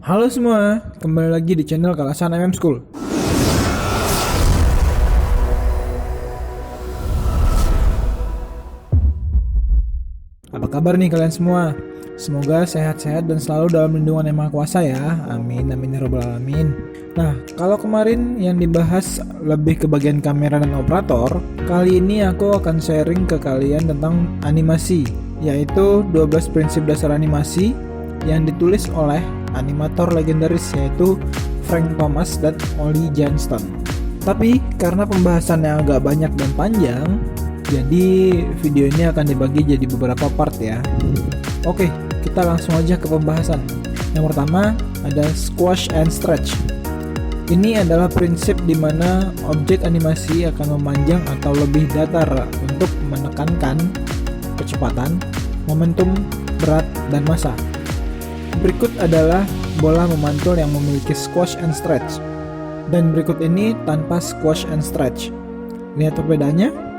Halo semua, kembali lagi di channel Kalasan School. Apa kabar nih kalian semua? Semoga sehat-sehat dan selalu dalam lindungan Yang Maha Kuasa ya. Amin, amin ya robbal alamin. Nah, kalau kemarin yang dibahas lebih ke bagian kamera dan operator, kali ini aku akan sharing ke kalian tentang animasi, yaitu 12 prinsip dasar animasi yang ditulis oleh animator legendaris yaitu Frank Thomas dan Ollie Johnston. Tapi karena pembahasannya agak banyak dan panjang, jadi video ini akan dibagi jadi beberapa part ya. Oke, kita langsung aja ke pembahasan. Yang pertama ada squash and stretch. Ini adalah prinsip di mana objek animasi akan memanjang atau lebih datar untuk menekankan kecepatan, momentum, berat, dan massa. Berikut adalah bola memantul yang memiliki squash and stretch. Dan berikut ini tanpa squash and stretch. Lihat perbedaannya?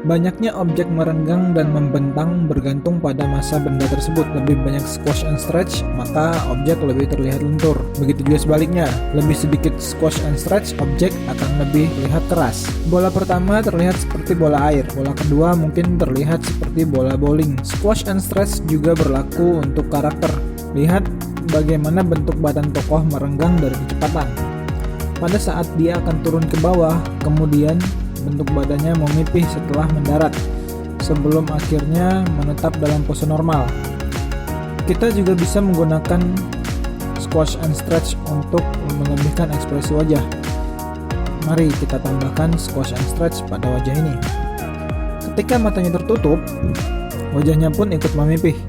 Banyaknya objek merenggang dan membentang bergantung pada massa benda tersebut. Lebih banyak squash and stretch, maka objek lebih terlihat lentur. Begitu juga sebaliknya, lebih sedikit squash and stretch, objek akan lebih terlihat keras. Bola pertama terlihat seperti bola air, bola kedua mungkin terlihat seperti bola bowling. Squash and stretch juga berlaku untuk karakter. Lihat bagaimana bentuk badan tokoh merenggang dari kecepatan. Pada saat dia akan turun ke bawah, kemudian bentuk badannya memipih setelah mendarat, sebelum akhirnya menetap dalam pose normal. Kita juga bisa menggunakan squash and stretch untuk melebihkan ekspresi wajah. Mari kita tambahkan squash and stretch pada wajah ini. Ketika matanya tertutup, wajahnya pun ikut memipih.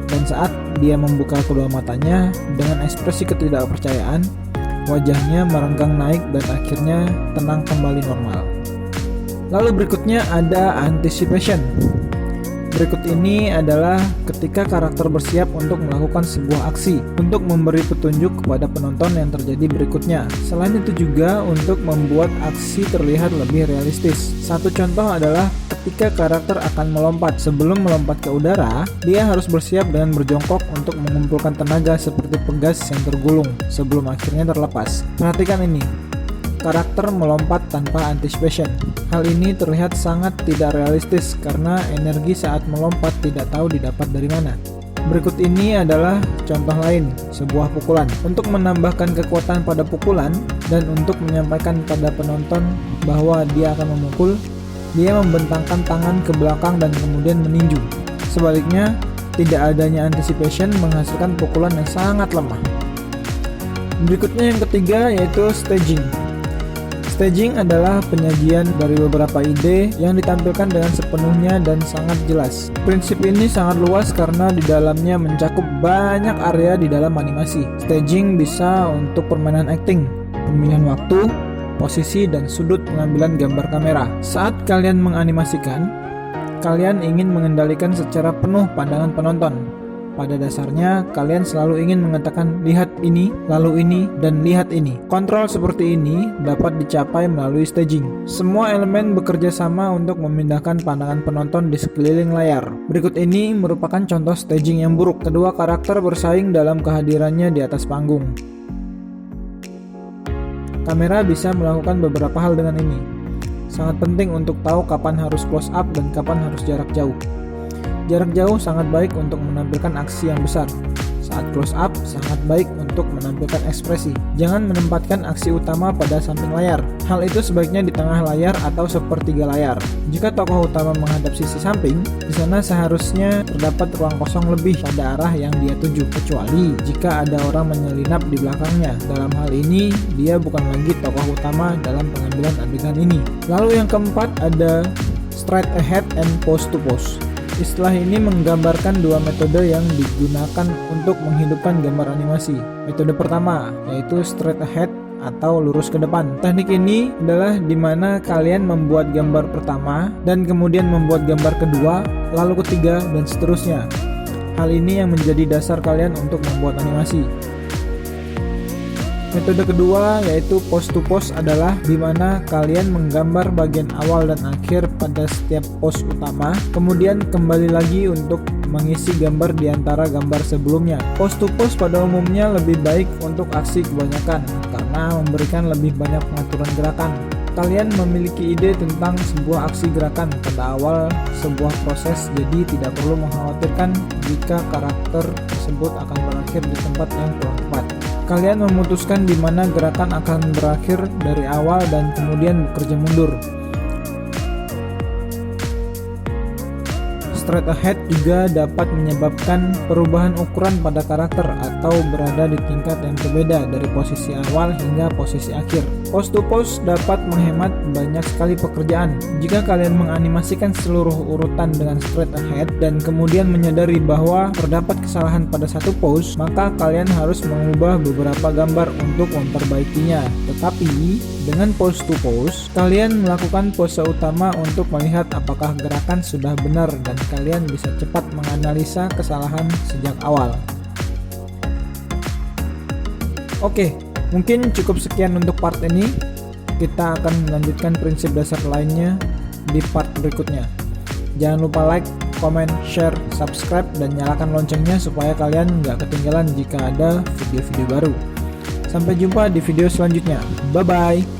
Dan saat dia membuka kedua matanya dengan ekspresi ketidakpercayaan, wajahnya merenggang naik dan akhirnya tenang kembali normal. Lalu berikutnya ada anticipation. Berikut ini adalah ketika karakter bersiap untuk melakukan sebuah aksi untuk memberi petunjuk kepada penonton yang terjadi berikutnya. Selain itu juga untuk membuat aksi terlihat lebih realistis. Satu contoh adalah ketika karakter akan melompat. Sebelum melompat ke udara, dia harus bersiap dengan berjongkok untuk mengumpulkan tenaga seperti pegas yang tergulung sebelum akhirnya terlepas. Perhatikan ini. Karakter melompat tanpa anticipation. Hal ini terlihat sangat tidak realistis karena energi saat melompat tidak tahu didapat dari mana. Berikut ini adalah contoh lain, sebuah pukulan. Untuk menambahkan kekuatan pada pukulan dan untuk menyampaikan pada penonton bahwa dia akan memukul, dia membentangkan tangan ke belakang dan kemudian meninju. Sebaliknya, tidak adanya anticipation menghasilkan pukulan yang sangat lemah. Berikutnya yang ketiga yaitu staging. Staging adalah penyajian dari beberapa ide yang ditampilkan dengan sepenuhnya dan sangat jelas. Prinsip ini sangat luas karena di dalamnya mencakup banyak area di dalam animasi. Staging bisa untuk permainan acting, pemilihan waktu, posisi, dan sudut pengambilan gambar kamera. Saat kalian menganimasikan, kalian ingin mengendalikan secara penuh pandangan penonton. Pada dasarnya, kalian selalu ingin mengatakan lihat ini, lalu ini, dan lihat ini. Kontrol seperti ini dapat dicapai melalui staging. Semua elemen bekerja sama untuk memindahkan pandangan penonton di sekeliling layar. Berikut ini merupakan contoh staging yang buruk. Kedua karakter bersaing dalam kehadirannya di atas panggung. Kamera bisa melakukan beberapa hal dengan ini. Sangat penting untuk tahu kapan harus close up dan kapan harus jarak jauh. Jarak jauh sangat baik untuk menampilkan aksi yang besar. Saat close up sangat baik untuk menampilkan ekspresi. Jangan menempatkan aksi utama pada samping layar. Hal itu sebaiknya di tengah layar atau sepertiga layar. Jika tokoh utama menghadap sisi samping, di sana seharusnya terdapat ruang kosong lebih pada arah yang dia tuju, kecuali jika ada orang menyelinap di belakangnya. Dalam hal ini, dia bukan lagi tokoh utama dalam pengambilan adegan ini. Lalu yang keempat ada straight ahead and pose to pose. Istilah ini menggambarkan dua metode yang digunakan untuk menghidupkan gambar animasi. Metode pertama yaitu straight ahead atau lurus ke depan. Teknik ini adalah di mana kalian membuat gambar pertama dan kemudian membuat gambar kedua, lalu ketiga, dan seterusnya. Hal ini yang menjadi dasar kalian untuk membuat animasi. Metode kedua yaitu pose to pose adalah di mana kalian menggambar bagian awal dan akhir pada setiap pose utama, kemudian kembali lagi untuk mengisi gambar di antara gambar sebelumnya. Pose to pose pada umumnya lebih baik untuk aksi kebanyakan karena memberikan lebih banyak pengaturan gerakan. Kalian memiliki ide tentang sebuah aksi gerakan pada awal sebuah proses, jadi tidak perlu mengkhawatirkan jika karakter tersebut akan berakhir di tempat yang kurang tepat. Kalian memutuskan di mana gerakan akan berakhir dari awal dan kemudian bekerja mundur. Straight ahead juga dapat menyebabkan perubahan ukuran pada karakter atau berada di tingkat yang berbeda dari posisi awal hingga posisi akhir. Pose to pose dapat menghemat banyak sekali pekerjaan. Jika kalian menganimasikan seluruh urutan dengan straight ahead dan kemudian menyadari bahwa terdapat kesalahan pada satu pose, maka kalian harus mengubah beberapa gambar untuk memperbaikinya. Tetapi dengan pose to pose, kalian melakukan pose utama untuk melihat apakah gerakan sudah benar dan kalian bisa cepat menganalisa kesalahan sejak awal. Oke, mungkin cukup sekian untuk part ini. Kita akan melanjutkan prinsip dasar lainnya di part berikutnya. Jangan lupa like, comment, share, subscribe, dan nyalakan loncengnya supaya kalian nggak ketinggalan jika ada video-video baru. Sampai jumpa di video selanjutnya. Bye-bye.